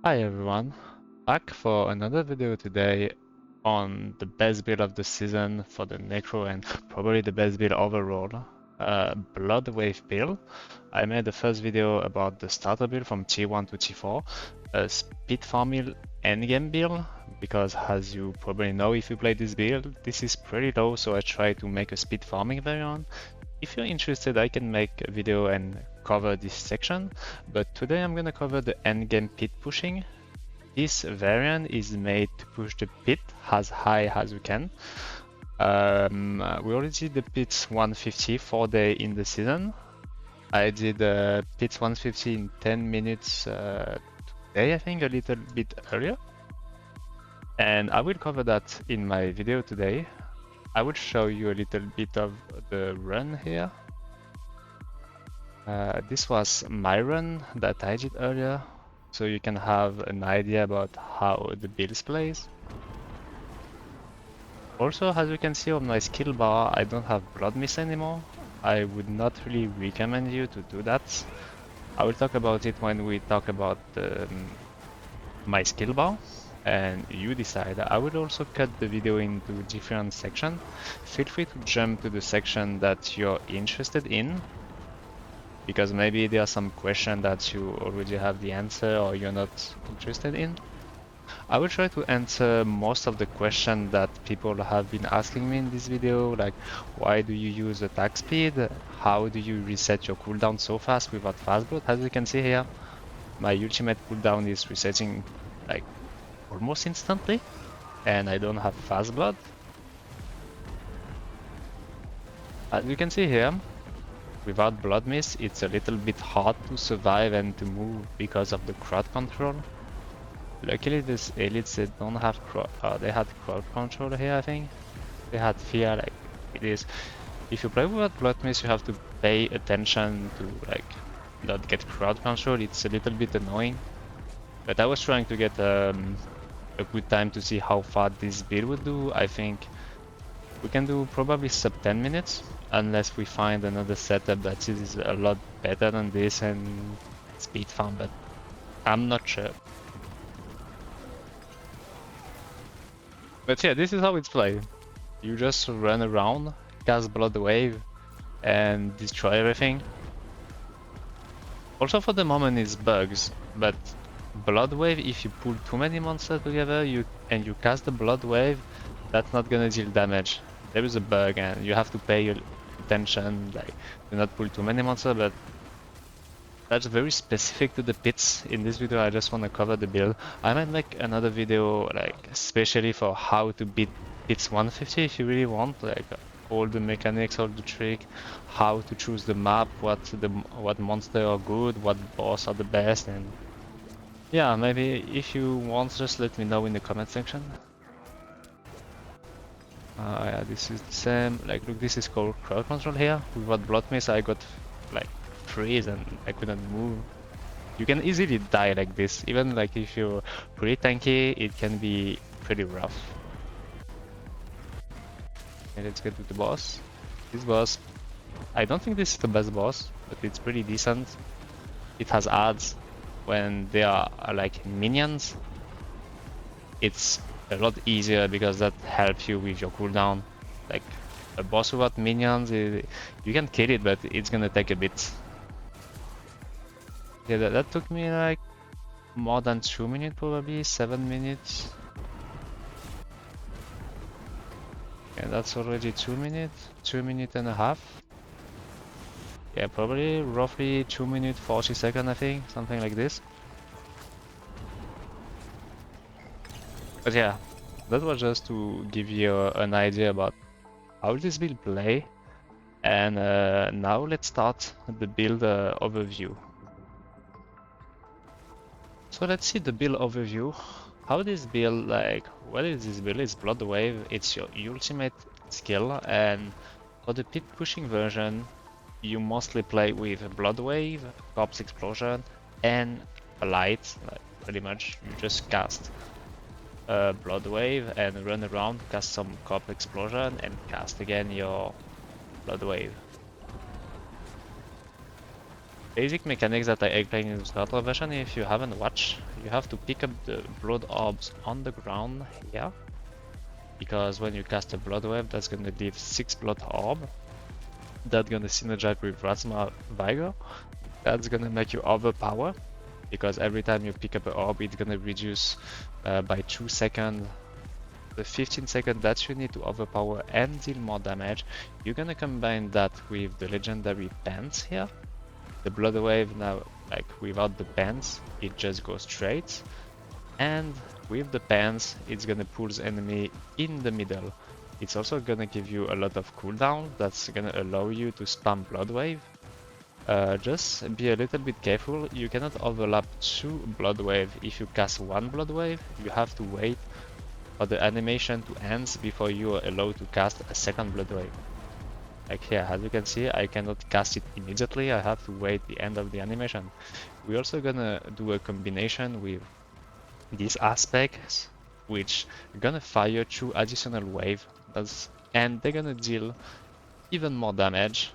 Hi everyone, back for another video today on the best build of the season for the Necro and probably the best build overall, Bloodwave build. I made the first video about the starter build from T1 to T4, a speed farming endgame build, because as you probably know if you play this build, this is pretty low, so I try to make a speed farming variant. If you're interested, I can make a video and cover this section, but today I'm gonna cover the endgame pit pushing. This variant is made to push the pit as high as you can. We already did the pits 150 4-day in the season. I did pits 150 in 10 minutes today, I think, a little bit earlier. And I will cover that in my video today. I will show you a little bit of the run here. This was my run that I did earlier, so you can have an idea about how the build plays. Also, as you can see on my skill bar, I don't have blood mist anymore. I would not really recommend you to do that. I will talk about it when we talk about my skill bar, and you decide. I will also cut the video into different sections. Feel free to jump to the section that you're interested in, because maybe there are some questions that you already have the answer or you're not interested in. I will try to answer most of the questions that people have been asking me in this video, like why do you use attack speed? How do you reset your cooldown so fast without fast blood? As you can see here, my ultimate cooldown is resetting like almost instantly, and I don't have fast blood. As you can see here, without blood mist, it's a little bit hard to survive and to move because of the crowd control. Luckily, this elites they don't have they had crowd control here. I think they had fear. Like it is, if you play without blood mist, you have to pay attention to like not get crowd control. It's a little bit annoying. But I was trying to get a good time to see how far this build would do. I think we can do probably sub 10 minutes, unless we find another setup that is a lot better than this and speed farm. But I'm not sure. But yeah, this is how it's played. You just run around, cast Bloodwave, and destroy everything. Also for the moment it's bugs, but Bloodwave, if you pull too many monsters together and you cast the Bloodwave, that's not gonna deal damage. There is a bug and you have to pay your attention, like do not pull too many monsters, but that's very specific to the pits. In this video I just want to cover the build. I might make another video like especially for how to beat pits 150 if you really want, like all the mechanics, all the trick, how to choose the map, what monster are good, what boss are the best, and yeah, maybe if you want, just let me know in the comment section. Yeah, this is the same. Like, look, this is called crowd control here. Without blood mist, I got like freeze and I couldn't move. You can easily die like this. Even like if you're pretty tanky, it can be pretty rough. Okay, let's get to the boss. This boss, I don't think this is the best boss, but it's pretty decent. It has adds when they are like minions. It's a lot easier because that helps you with your cooldown. Like a boss without minions, you can kill it, but it's gonna take a bit. Yeah, that took me like more than 2 minutes, probably 7 minutes. Yeah, that's already 2 minutes, 2 minutes and a half. Yeah, probably roughly 2 minutes 40 seconds, I think, something like this. But yeah, that was just to give you an idea about how this build play. And now let's start the build overview. So let's see the build overview. How this build, like, what is this build? It's Bloodwave, it's your ultimate skill, and for the pit pushing version, you mostly play with Bloodwave, Corpse Explosion, and a light, like, pretty much. You just cast Bloodwave and run around, cast some Corpse Explosion, and cast again your Bloodwave. Basic mechanics that I explained in the starter version. If you haven't watched, you have to pick up the blood orbs on the ground here, because when you cast a Bloodwave, that's gonna leave 6 blood orb. That's gonna synergize with Rasma Vigor. That's gonna make you overpower, because every time you pick up an orb, it's gonna reduce by 2 seconds the 15 seconds that you need to overpower and deal more damage. You're gonna combine that with the legendary pants here. The Bloodwave now, like without the pants, it just goes straight. And with the pants, it's gonna pull the enemy in the middle. It's also gonna give you a lot of cooldown that's gonna allow you to spam Bloodwave. Just be a little bit careful, you cannot overlap 2 Bloodwave. If you cast 1 Bloodwave, you have to wait for the animation to end before you are allowed to cast a second Bloodwave. Like here, as you can see, I cannot cast it immediately, I have to wait the end of the animation. We're also gonna do a combination with these aspects, which are gonna fire 2 additional wave, and they're gonna deal even more damage.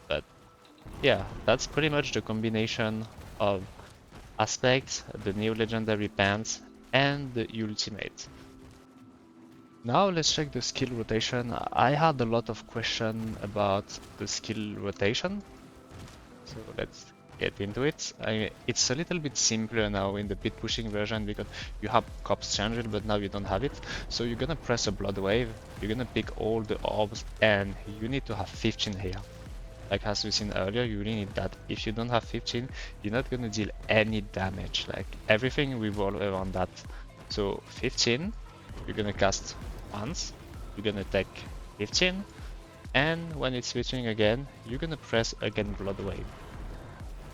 But yeah, that's pretty much the combination of aspects, the new legendary pants, and the ultimate. Now let's check the skill rotation. I had a lot of questions about the skill rotation, so let's get into it. It's a little bit simpler now in the pit pushing version because you have Corpse Changer, but now you don't have it. So you're gonna press a Bloodwave, you're gonna pick all the orbs, and you need to have 15 here. Like as we seen earlier, you really need that. If you don't have 15, you're not gonna deal any damage. Like everything revolves around that. So 15, you're gonna cast once, you're gonna take 15, and when it's switching again, you're gonna press again Bloodwave.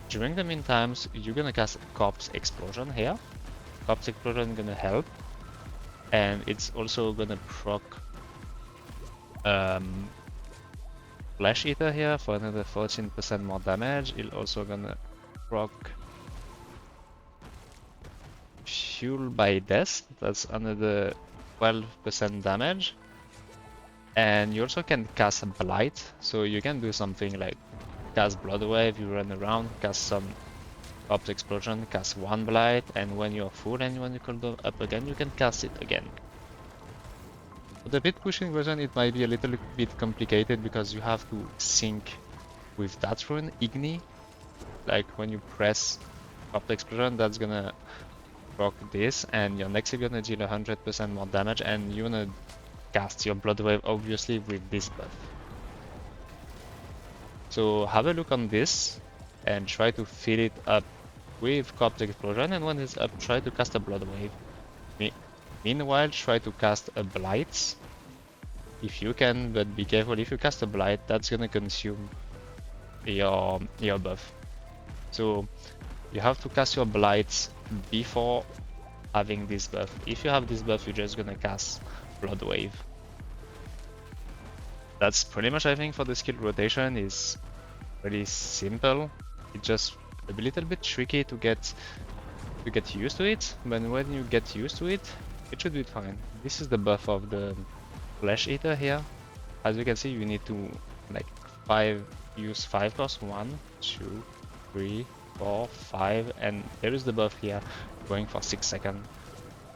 During the meantime, you're gonna cast Corpse Explosion here. Corpse Explosion gonna help, and it's also gonna proc Flesh Eater here for another 14% more damage. It's also gonna proc Fuel by Death, that's another 12% damage. And you also can cast Blight, so you can do something like cast Bloodwave, you run around, cast some Corpse Explosion, cast 1 Blight, and when you're full and when you cool up again, you can cast it again. For the pit pushing version, it might be a little bit complicated because you have to sync with that rune, Igni. Like when you press Corpse Explosion, that's gonna proc this, and your next is gonna deal 100% more damage, and you're gonna cast your Bloodwave obviously with this buff. So have a look on this and try to fill it up with Corpse Explosion, and when it's up, try to cast a Bloodwave. Meanwhile, try to cast a Blight if you can, but be careful. If you cast a Blight, that's gonna consume your buff. So you have to cast your Blights before having this buff. If you have this buff, you're just gonna cast Bloodwave. That's pretty much everything for the skill rotation. Is pretty simple. It's just a little bit tricky to get used to it, but when you get used to it, it should be fine. This is the buff of the Flesh Eater here. As you can see, you need to like use 5 costs, 1, 2, 3, 4, 5, and there is the buff here going for 6 seconds.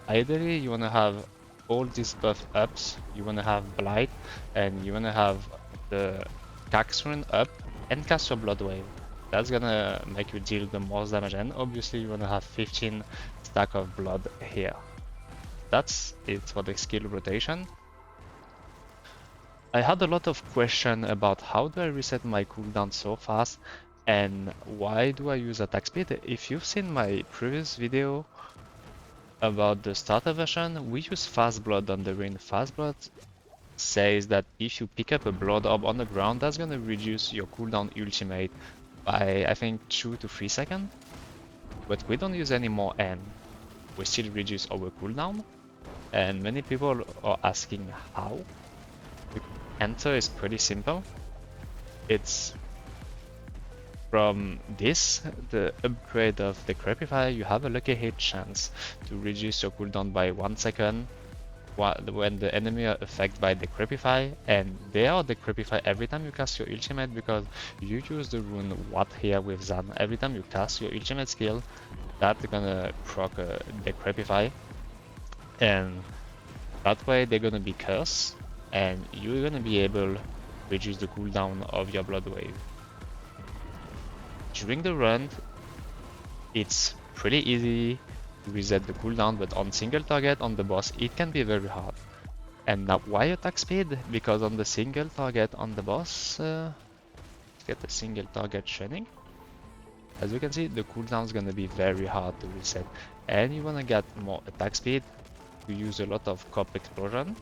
Ideally, you wanna have all these buff ups. You wanna have Blight, and you wanna have the Cax rune up and cast your Bloodwave. That's gonna make you deal the most damage, and obviously you wanna have 15 stack of blood here. That's it for the skill rotation. I had a lot of questions about how do I reset my cooldown so fast, and why do I use attack speed. If you've seen my previous video about the starter version, we use fast blood on the ring. Fast blood says that if you pick up a blood orb on the ground, that's gonna reduce your cooldown ultimate by I think 2 to 3 seconds. But we don't use any more, and we still reduce our cooldown. And many people are asking how. The answer is pretty simple. It's from this, the upgrade of the Decrepify, you have a lucky hit chance to reduce your cooldown by 1 second when the enemy are affected by Decrepify, and they are Decrepify every time you cast your ultimate because you use the rune What here with Zan. Every time you cast your ultimate skill, That's gonna proc Decrepify, and that way they're gonna be cursed, and you're gonna be able to reduce the cooldown of your Bloodwave. During the run, it's pretty easy to reset the cooldown, but on single target on the boss, it can be very hard. And now, why attack speed? Because on the single target on the boss, let's get the single target training. As you can see, the cooldown is gonna be very hard to reset, and you wanna get more attack speed to use a lot of Cop Explosion,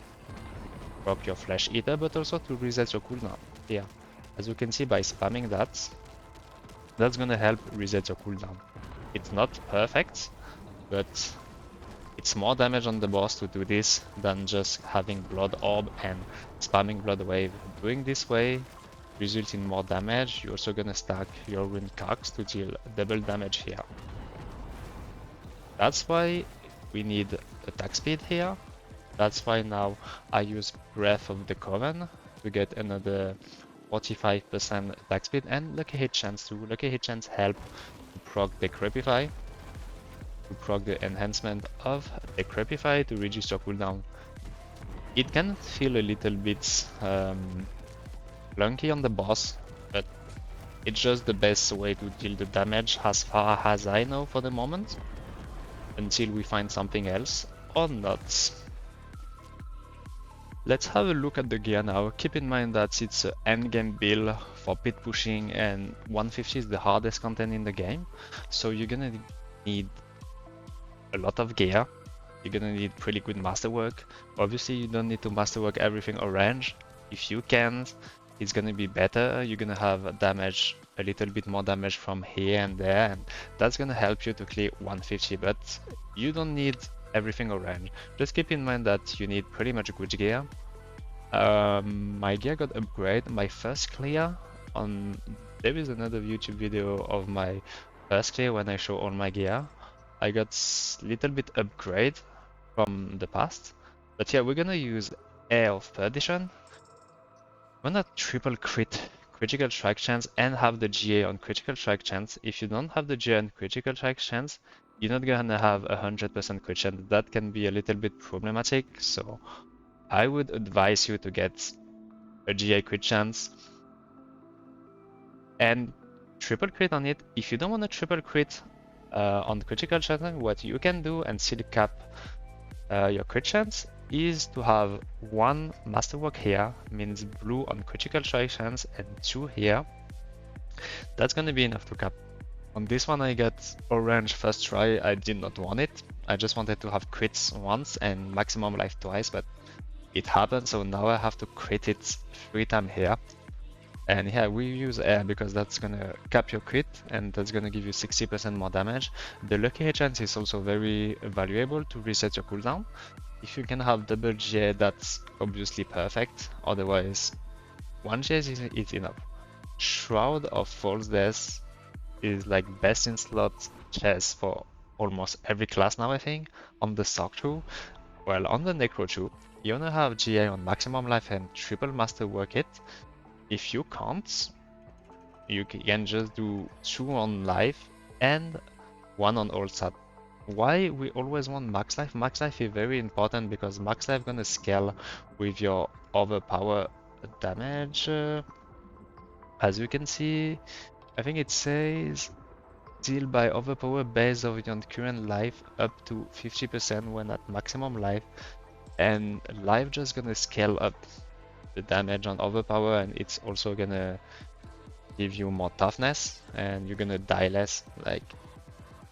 proc your Flesh Eater, but also to reset your cooldown. Yeah, as you can see, by spamming that, that's gonna help reset your cooldown. It's not perfect, but it's more damage on the boss to do this than just having Blood Orb and spamming Bloodwave. Doing this way results in more damage. You're also gonna stack your Rune Cogs to deal double damage here. That's why we need attack speed here. That's why now I use Breath of the Coven to get another 45% attack speed, and Lucky Hit Chance too. Lucky Hit Chance help to proc Decrepify, to proc the enhancement of Decrepify to reduce your cooldown. It can feel a little bit clunky on the boss, but it's just the best way to deal the damage as far as I know for the moment, until we find something else or not. Let's have a look at the gear now. Keep in mind that it's an endgame build for pit pushing, and 150 is the hardest content in the game, so you're gonna need a lot of gear. You're gonna need pretty good masterwork. Obviously, you don't need to masterwork everything orange. If you can, it's gonna be better. You're gonna have damage, a little bit more damage from here and there, and that's gonna help you to clear 150, but you don't need everything orange. Just keep in mind that you need pretty much good gear. My gear got upgraded. My first clear on... There is another YouTube video of my first clear when I show all my gear. I got a little bit upgrade from the past. But yeah, we're gonna use Air of Perdition. We're gonna triple crit critical strike chance and have the GA on critical strike chance. If you don't have the GA on critical strike chance, you're not gonna have 100% crit chance. That can be a little bit problematic, so I would advise you to get a GA crit chance and triple crit on it. If you don't want to triple crit on critical chance, what you can do and still cap your crit chance is to have one masterwork here, means blue on critical strike chance, and 2 here. That's gonna be enough to cap. On this one I got orange first try. I did not want it. I just wanted to have crits once and maximum life twice, but it happened, so now I have to crit it 3 times here. And yeah, we use air because that's gonna cap your crit and that's gonna give you 60% more damage. The lucky hit chance is also very valuable to reset your cooldown. If you can have double GA, that's obviously perfect. Otherwise, 1 GA is enough. Shroud of False Death is like best in slot chest for almost every class now, I think. On the Sock too, well, on the Necro too, you wanna have GA on maximum life and triple masterwork it. If you can't, you can just do 2 on life and 1 on all stat. Why we always want max life? Max life is very important because max life gonna scale with your overpower damage. As you can see, I think it says deal by overpower based on your current life up to 50% when at maximum life, and life just gonna scale up the damage on overpower, and it's also gonna give you more toughness and you're gonna die less. Like,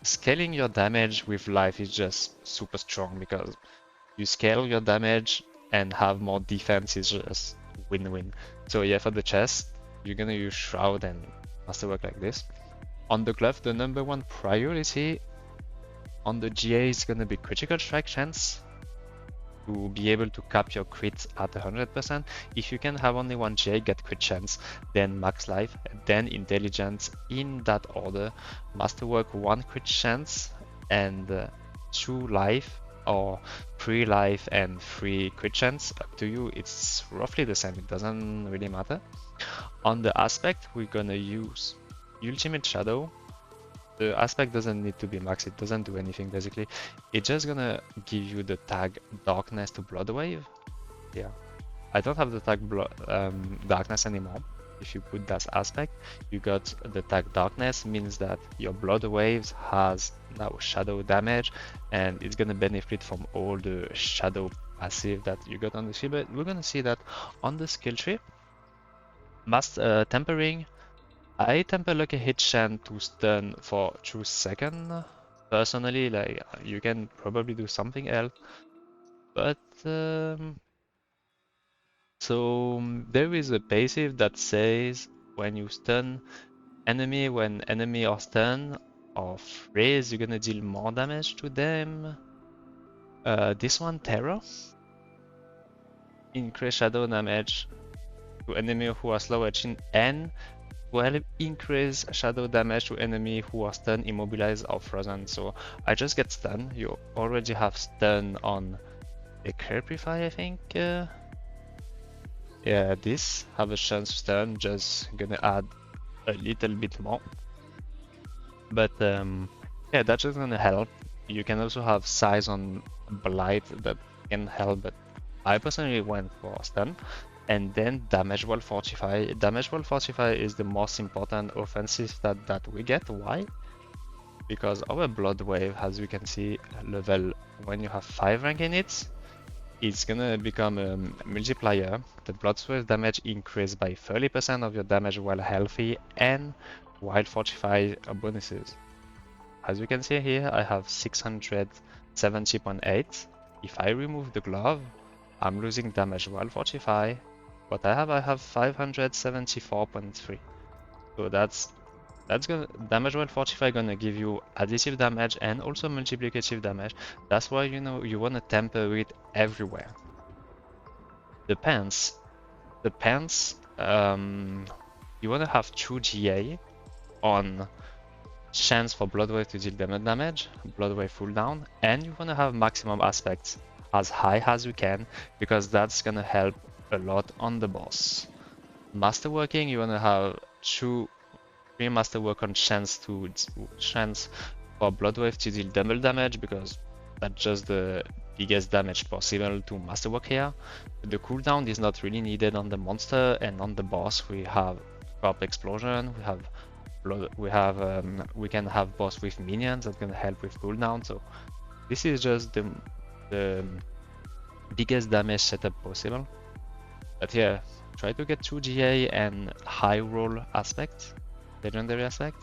scaling your damage with life is just super strong because you scale your damage and have more defense is just win-win. So yeah, for the chest, you're gonna use Shroud and Masterwork like this. On the glove, the #1 priority on the GA is gonna be critical strike chance to be able to cap your crits at 100%. If you can have only 1 GA, get crit chance, then max life, then intelligence in that order. Masterwork 1 crit chance and 2 life, or 3 life and 3 crit chance, up to you. It's roughly the same, it doesn't really matter. On the aspect, we're gonna use Ultimate Shadow The aspect doesn't need to be max, it doesn't do anything basically. It's just gonna give you the tag darkness to Bloodwave. Yeah. I don't have the tag darkness anymore. If you put that aspect, you got the tag darkness, means that your blood waves has now shadow damage, and it's gonna benefit from all the shadow passive that you got on the field. But we're gonna see that on the skill tree. Tempering. I temper Lucky Hit Shan to stun for 2 seconds. Personally, like you can probably do something else, but there is a passive that says when you stun enemy, when enemy are stunned or freeze, you're gonna deal more damage to them. This one, Terror, increase shadow damage to enemy who are slow edging and will increase shadow damage to enemy who are stunned, immobilized, or frozen. So I just get stunned. You already have stun on a Creepify, I think. Yeah, this have a chance to stun, just gonna add a little bit more. But yeah, that's just gonna help. You can also have size on Blight that can help, but I personally went for stun. And then damage wall fortify. Damage wall fortify is the most important offensive stat that we get. Why? Because our blood wave, as you can see, level when you have 5 rank in it, it's gonna become a multiplier. The blood wave damage increase by 30% of your damage while healthy and while fortify bonuses. As you can see here, I have 670.8. If I remove the glove, I'm losing damage while fortify. What I have 574.3. So that's gonna damage while fortify gonna give you additive damage and also multiplicative damage. That's why you wanna temper it everywhere. The pants, you wanna have 2 GA on chance for Bloodwave to deal damage, Bloodwave cooldown, and you wanna have maximum aspects as high as you can because that's gonna help a lot on the boss. Masterworking, you wanna have 3 masterwork on chance for Bloodwave to deal double damage because that's just the biggest damage possible to masterwork here. The cooldown is not really needed on the monster, and on the boss we have Crop Explosion, we can have boss with minions that can help with cooldown. So this is just the biggest damage setup possible. But yeah, try to get 2 GA and high roll aspect, legendary aspect.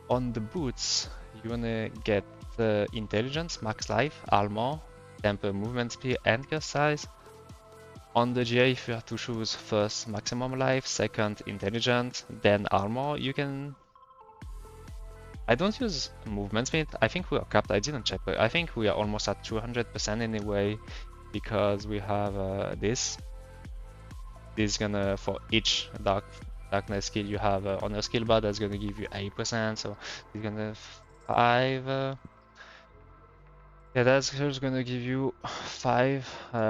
On the boots, you wanna get intelligence, max life, armor, temper, movement speed, and curse size. On the GA, if you have to choose first maximum life, second intelligence, then armor, you can. I don't use movement speed. I think we are capped. I didn't check, but I think we are almost at 200% anyway because we have this. This is gonna, for each darkness skill you have on your skill bar, that's gonna give you 8%. So it's gonna 5. Yeah, that's just gonna give you 5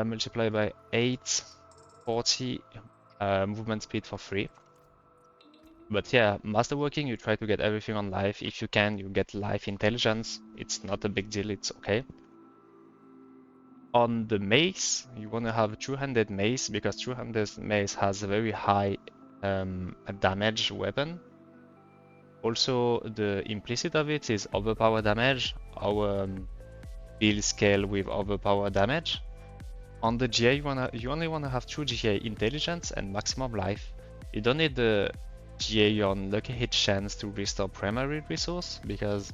multiplied by 8, 40 movement speed for free. But yeah, masterworking, you try to get everything on life. If you can, you get life intelligence. It's not a big deal, it's okay. On the mace, you want to have two-handed mace because two-handed mace has a very high damage weapon. Also, the implicit of it is overpower damage. Our build scale with overpower damage. On the GA, you only want to have 2 GA intelligence and maximum life. You don't need the GA on lucky hit chance to restore primary resource because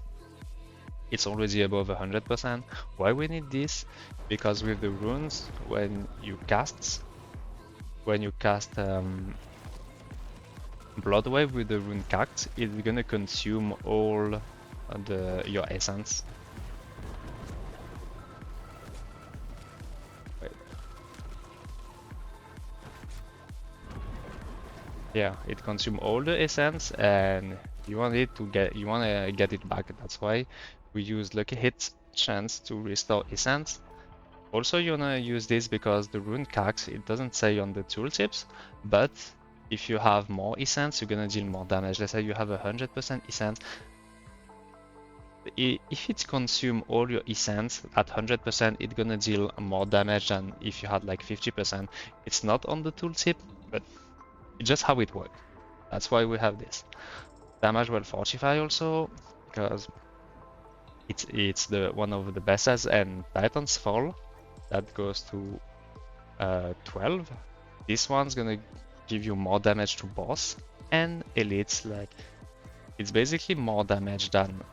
it's already above 100%. Why we need this? Because with the runes, when you cast Bloodwave with the rune cact, it's gonna consume all your essence. Yeah, it consumes all the essence, and you want to get it back. That's why we use lucky hit chance to restore essence. Also, you wanna use this because the rune cact, it doesn't say on the tooltips, but if you have more essence, you're gonna deal more damage. Let's say you have 100% essence. If it consume all your essence at 100%, it's gonna deal more damage than if you had like 50%. It's not on the tooltip, but it's just how it works. That's why we have this. Damage will fortify also, because it's the one of the best as, and Titan's Fall that goes to 12. This one's gonna give you more damage to boss and elites. Like, it's basically more damage than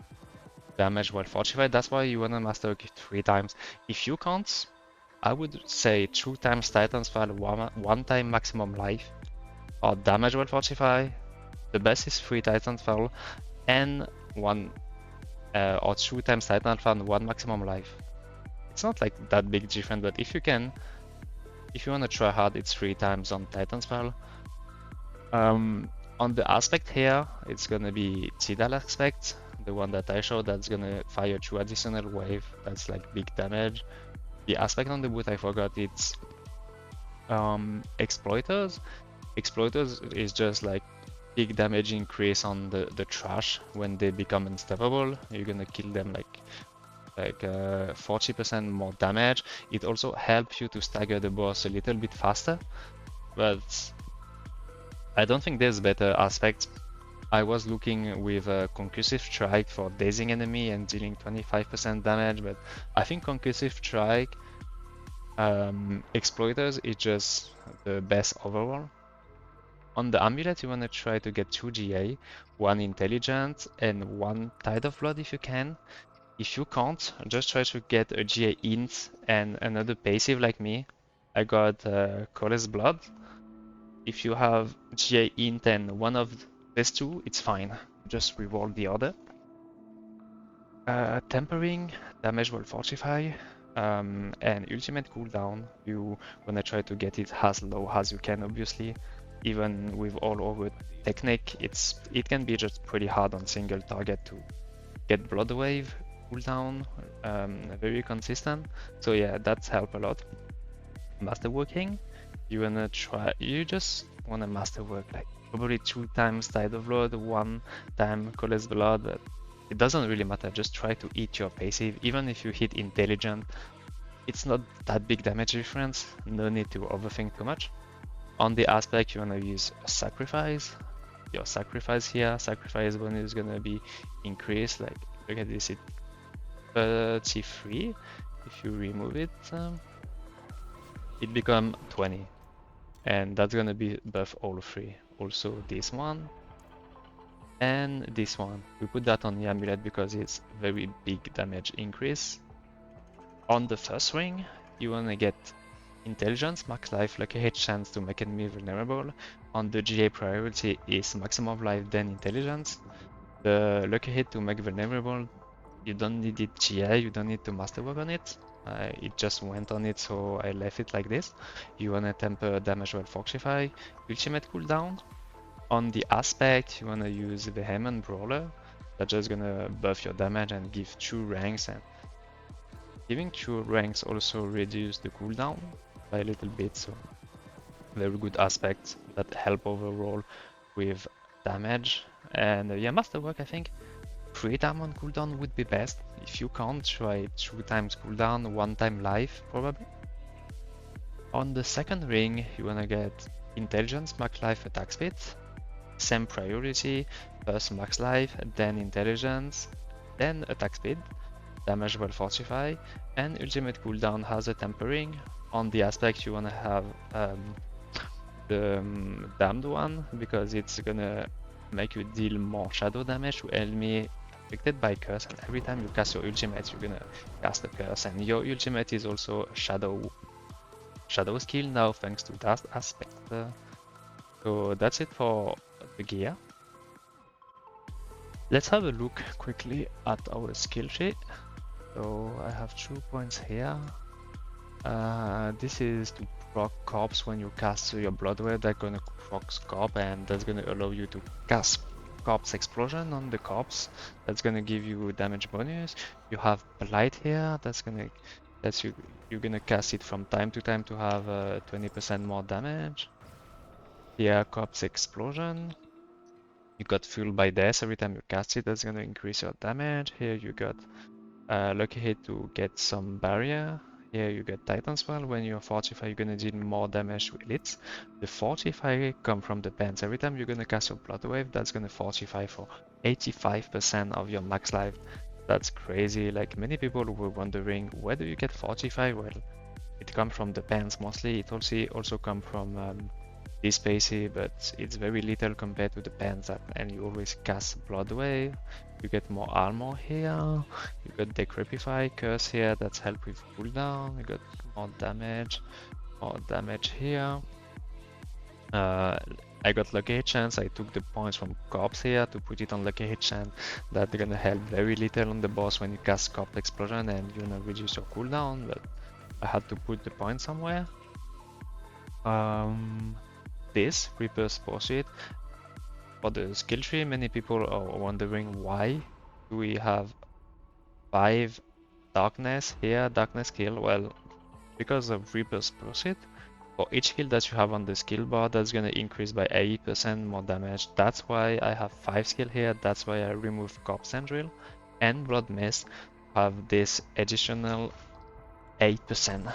damage while fortified. That's why you wanna master it 3 times. If you can't, I would say 2 times Titan's Fall, one time maximum life, or damage while fortify. The best is 3 Titan's Fall and one or 2 times Titan's Fall and 1 maximum life. It's not like that big difference, but if you can, if you wanna try hard, it's 3 times on Titan's Fall. On the aspect here, it's gonna be Tidal aspect, the one that I showed, that's gonna fire 2 additional wave. That's like big damage. The aspect on the boot I forgot, it's Exploiters. Exploiters is just like big damage increase on the trash when they become unstoppable. You're gonna kill them like 40% more damage. It also helps you to stagger the boss a little bit faster, but I don't think there's better aspect. I was looking with a Concussive Strike for dazing enemy and dealing 25% damage, but I think Concussive Strike Exploiters is just the best overall. On the amulet, you want to try to get 2 GA, 1 Intelligent, and 1 Tide of Blood if you can. If you can't, just try to get a GA int and another passive like me. I got Coalesce Blood. If you have GA int and one of these two, it's fine. Just reroll the other. Tempering, damage will fortify, and ultimate cooldown. You wanna try to get it as low as you can, obviously. Even with all over technique, it can be just pretty hard on single target to get Bloodwave cooldown, very consistent. So yeah, that's help a lot. Masterworking, you just wanna masterwork like probably 2 times Tide of Blood, 1 time Coalesce Blood, but it doesn't really matter. Just try to hit your passive. Even if you hit Intelligent, it's not that big damage difference. No need to overthink too much. On the aspect, you wanna use a Sacrifice. Your Sacrifice here, Sacrifice bonus is gonna be increased. Like, look at this, it's 33. If you remove it, it become 20. And that's gonna be buff all 3. Also this one and this one. We put that on the amulet because it's very big damage increase. On the first ring, you wanna get Intelligence, max life, lucky hit chance to make enemy vulnerable. On the GA priority is maximum life, then Intelligence. The lucky hit to make vulnerable, you don't need it GA, you don't need to masterwork on it. It just went on it, so I left it like this. You wanna temper damage while fortify, ultimate cooldown. On the aspect, you wanna use Vehement Brawler. That's just gonna buff your damage and give 2 ranks, and giving 2 ranks also reduce the cooldown by a little bit, so very good aspects that help overall with damage. And yeah, masterwork, I think 3 time on cooldown would be best. If you can't, try 2 times cooldown, 1 time life probably. On the second ring, you wanna get Intelligence, max life, attack speed. Same priority, first max life, then Intelligence, then attack speed. Damage will fortify, and ultimate cooldown has a tempering. On the aspect, you wanna have the damned one, because it's gonna make you deal more shadow damage to enemy affected by curse, and every time you cast your ultimate, you're gonna cast a curse, and your ultimate is also a shadow skill now thanks to that aspect. So that's it for the gear. Let's have a look quickly at our skill tree. So I have 2 points here. This is to proc corpse. When you cast your Bloodwave, that's gonna proc corpse, and that's gonna allow you to cast corpse explosion on the corpse. That's gonna give you damage bonus. You have blight here. You're gonna cast it from time to time to have 20% more damage. Yeah, corpse explosion. You got Fueled by Death every time you cast it, that's gonna increase your damage. Here you got Lucky Hit to get some barrier. Here you get Titan Spell. When you're fortify, you're gonna deal more damage to elites. The fortify come from the bands. Every time you're gonna cast your Bloodwave, that's gonna fortify for 85% of your max life. That's crazy. Like many people were wondering, where do you get fortify? Well, it comes from the bands mostly. It also come from this spacey, but it's very little compared to the bands and you always cast Bloodwave. You get more armor here. You got Decrepify, Curse here, that's help with cooldown. You got more damage here. I got Lucky Hit Chance. I took the points from Corpse here to put it on Lucky Hit Chance. That's gonna help very little on the boss when you cast Corpse Explosion and you're gonna reduce your cooldown, but I had to put the point somewhere. This Reaper's Pursuit. For the skill tree, many people are wondering why do we have 5 darkness here, darkness skill. Well, because of Reaper's Pursuit. For each skill that you have on the skill bar, that's gonna increase by 80% more damage. That's why I have 5 skill here. That's why I remove Corpse and Drill and Blood Mist to have this additional 8%.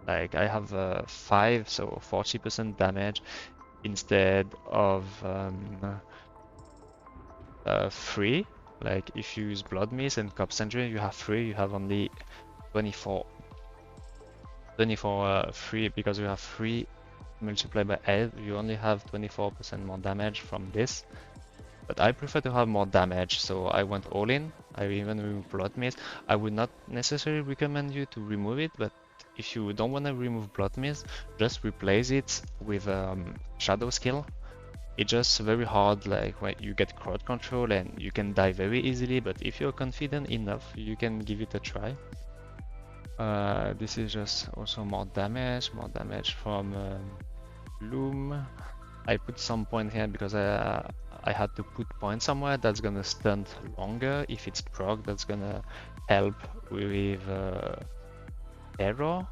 Like I have 5, so 40% damage instead of 3. Like if you use Blood Mist and Corpse and Drill, you have 3. You have only 24 free, because you have 3 multiplied by 8, you only have 24% more damage from this. But I prefer to have more damage, so I went all in. I even removed Blood Mist. I would not necessarily recommend you to remove it, but if you don't want to remove Blood Mist, just replace it with Shadow skill. It's just very hard, like when you get crowd control and you can die very easily, but if you're confident enough, you can give it a try. This is just also more damage from Loom. I put some point here because I had to put point somewhere that's gonna stunt longer. If it's proc, that's gonna help with error.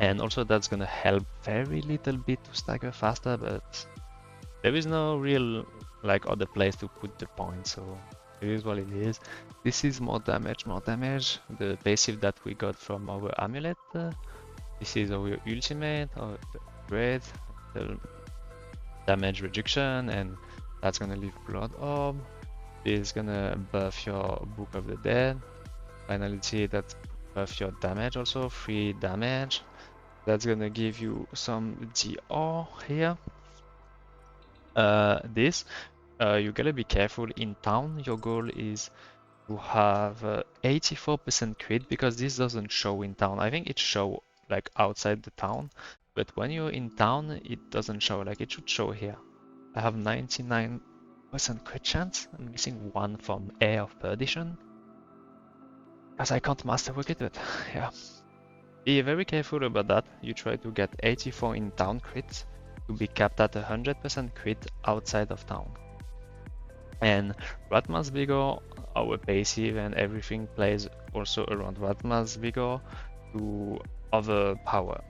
And also that's gonna help very little bit to stagger faster, but there is no real like other place to put the point, so it is what it is. This is more damage, the passive that we got from our amulet. This is our ultimate, or the upgrade, the damage reduction, and that's gonna leave Blood Orb. This is gonna buff your Book of the Dead. Finality, that's buff your damage also, 3 damage. That's gonna give you some DR here. You gotta be careful in town. Your goal is to have 84% crit, because this doesn't show in town. I think it show like outside the town, but when you're in town, it doesn't show. Like it should show here. I have 99% crit chance. I'm missing 1 from Air of Perdition, as I can't master work it, but yeah. Be very careful about that. You try to get 84 in town crit to be capped at 100% crit outside of town. And Ratma's Vigor, our passive and everything plays also around Ratma's Vigor to overpower.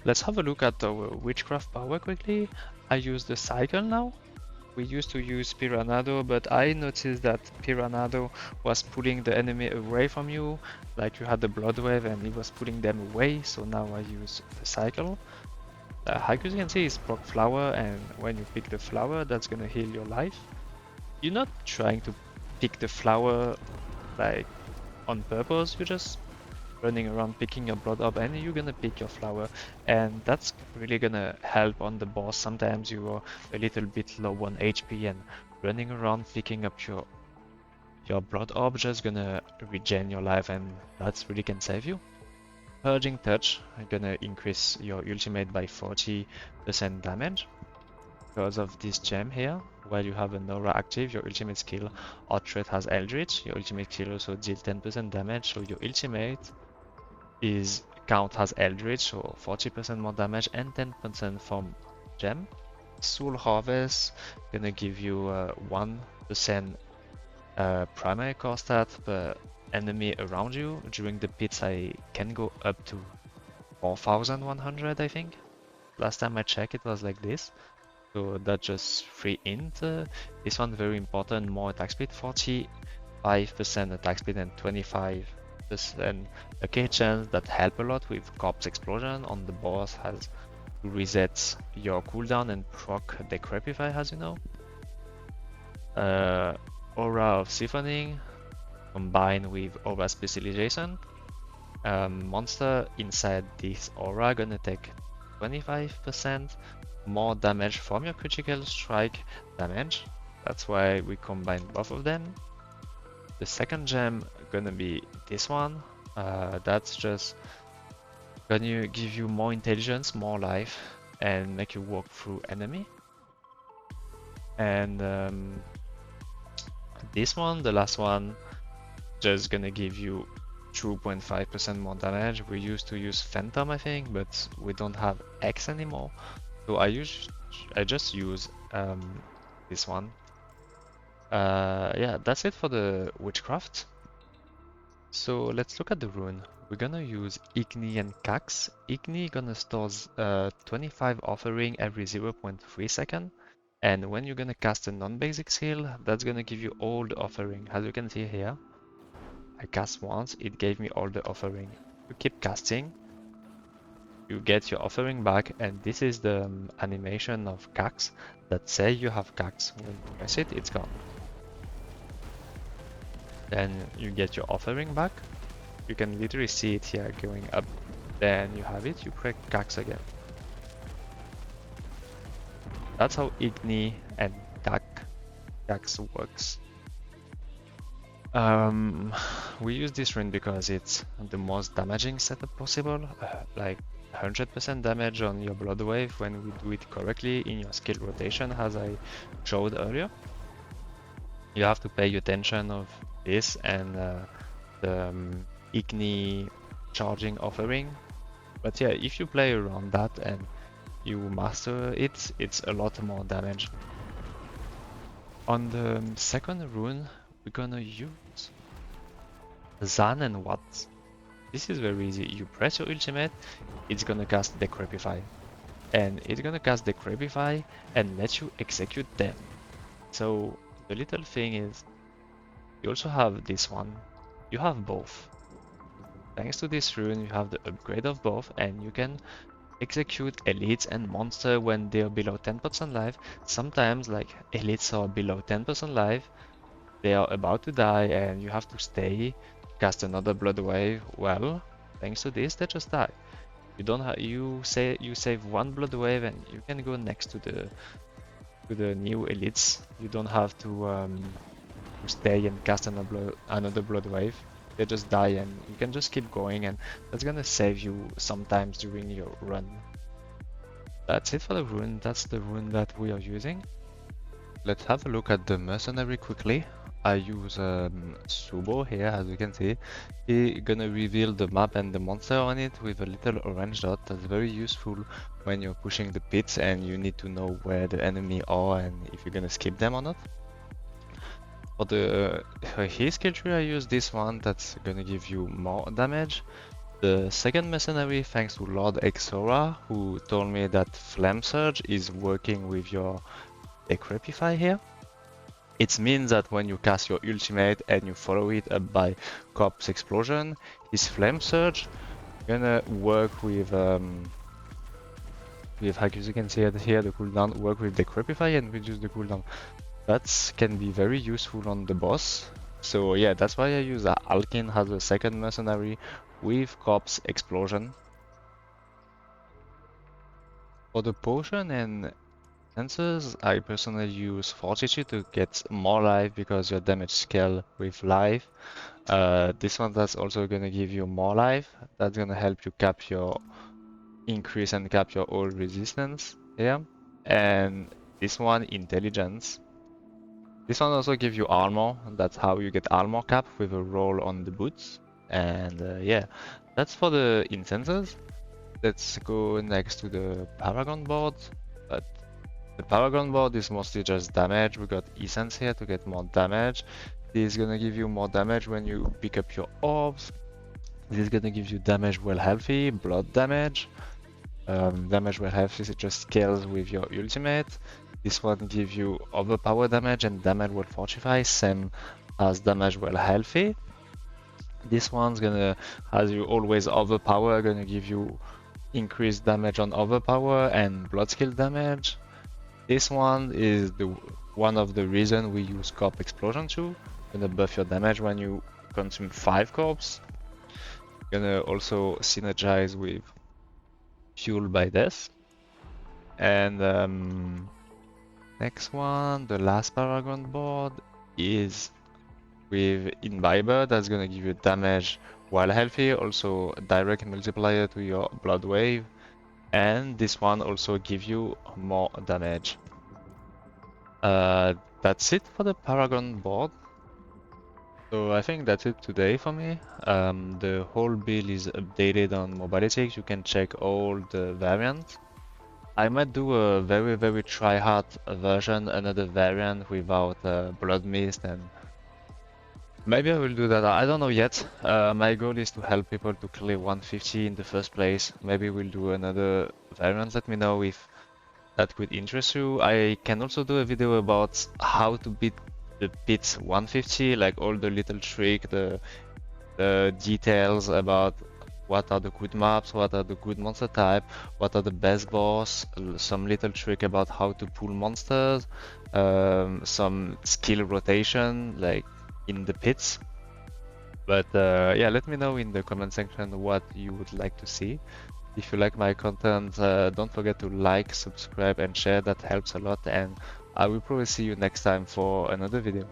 Let's have a look at our Witchcraft power quickly. I use the cycle now. We used to use Piranado, but I noticed that Piranado was pulling the enemy away from you, like you had the Bloodwave and it was pulling them away, so now I use the cycle. Like you can see, it's proc flower, and when you pick the flower, that's gonna heal your life. You're not trying to pick the flower like on purpose, you're just running around picking your blood up and you're gonna pick your flower, and that's really gonna help on the boss. Sometimes you are a little bit low on HP and running around picking up your blood orb just gonna regen your life, and that's really can save you. Purging Touch, gonna increase your ultimate by 40% damage because of this gem here. While you have an aura active, your ultimate skill or threat has Eldritch. Your ultimate skill also deals 10% damage, so your ultimate is count as Eldritch, so 40% more damage and 10% from gem. Soul Harvest gonna give you 1% primary core stat per enemy around you. During the pits I can go up to 4100, I think. Last time I checked it was like this. So that's just 3 int. This one's very important, more attack speed, 45% attack speed and 25% okay chance that help a lot with corpse explosion on the boss, has resets your cooldown and proc decrepify, as you know. Aura of siphoning combined with aura specialization. Monster inside this aura gonna take 25% more damage from your critical strike damage. That's why we combine both of them. The second gem gonna be this one. That's just gonna give you more intelligence, more life, and make you walk through enemy. And this one, the last one, just gonna give you 2.5% more damage. We used to use Phantom, I think, but we don't have X anymore. So I just use this one. Yeah, that's it for the Witchcraft. So let's look at the rune. We're gonna use Igni and Cax. Igni gonna store 25 offering every 0.3 second. And when you're gonna cast a non-basic skill, that's gonna give you all the offering. As you can see here, I cast once, it gave me all the offering. You keep casting, you get your offering back, and this is the animation of Cax that say you have Cax. When you press it, it's gone. Then you get your offering back. You can literally see it here going up. Then you have it, you press Cax again. That's how Igni and Cax works. We use this rune because it's the most damaging setup possible, like 100% damage on your Bloodwave when we do it correctly in your skill rotation, as I showed earlier. You have to pay attention of this and the Igni charging offering. But yeah, if you play around that and you master it, it's a lot more damage. On the second rune, we're gonna use Zan and Wat. This is very easy. You press your ultimate, it's gonna cast Decrepify. And it's gonna cast Decrepify and let you execute them. So the little thing is, you also have this one. You have both. Thanks to this rune, you have the upgrade of both, and you can execute elites and monster when they're below 10% life. Sometimes, like, elites are below 10% life, they are about to die, and you have to stay, cast another Bloodwave. Well, thanks to this, they just die. You don't have, you save one Bloodwave, and you can go next to the new elites. You don't have to stay and cast another Bloodwave. They just die, and you can just keep going, and that's gonna save you sometimes during your run. That's it for the rune. That's the rune that we are using. Let's have a look at the Mercenary quickly. I use Subo here, as you can see. He's gonna reveal the map and the monster on it with a little orange dot. That's very useful when you're pushing the pits and you need to know where the enemy are and if you're gonna skip them or not. For his skill tree, I use this one that's gonna give you more damage. The second Mercenary, thanks to Lord Exora, who told me that Flame Surge is working with your Decrepify here. It means that when you cast your ultimate and you follow it up by Corpse Explosion, his Flame Surge gonna work with as you can see here, the cooldown work with Decrepify and reduce the cooldown. That can be very useful on the boss. So yeah, that's why I use Alkin as a second Mercenary with Corpse Explosion. For the potion and Incenses, I personally use Fortitude to get more life because your damage scale with life. This one that's also gonna give you more life. That's gonna help you cap your increase and cap your old resistance here. And this one, Intelligence. This one also gives you armor. That's how you get armor cap with a roll on the boots. And yeah, that's for the Incenses. Let's go next to the Paragon board. But the Paragon board is mostly just damage. We got Essence here to get more damage. This is gonna give you more damage when you pick up your orbs. This is gonna give you damage while healthy, blood damage. Damage well healthy, it just scales with your ultimate. This one gives you overpower damage and damage well fortify, same as damage well healthy. This one's gonna, as you always overpower, gonna give you increased damage on overpower and blood skill damage. This one is one of the reason we use Corp Explosion too. Gonna buff your damage when you consume 5 corps. Gonna also synergize with Fuel by Death. And next one, the last Paragon board is with Imbiber. That's gonna give you damage while healthy, also a direct multiplier to your Bloodwave. And this one also gives you more damage. That's it for the Paragon board. So I think that's it today for me. The whole build is updated on Mobility. You can check all the variants. I might do a very try-hard version, another variant without Blood Mist, and maybe I will do that. I don't know yet. My goal is to help people to clear 150 in the first place. Maybe we'll do another variant. Let me know if that could interest you. I can also do a video about how to beat the pit 150, like all the little trick, the details about what are the good maps, what are the good monster type, what are the best boss, some little trick about how to pull monsters, some skill rotation like in the pits. But yeah, let me know in the comment section what you would like to see. If you like my content, don't forget to like, subscribe and share, that helps a lot, and I will probably see you next time for another video.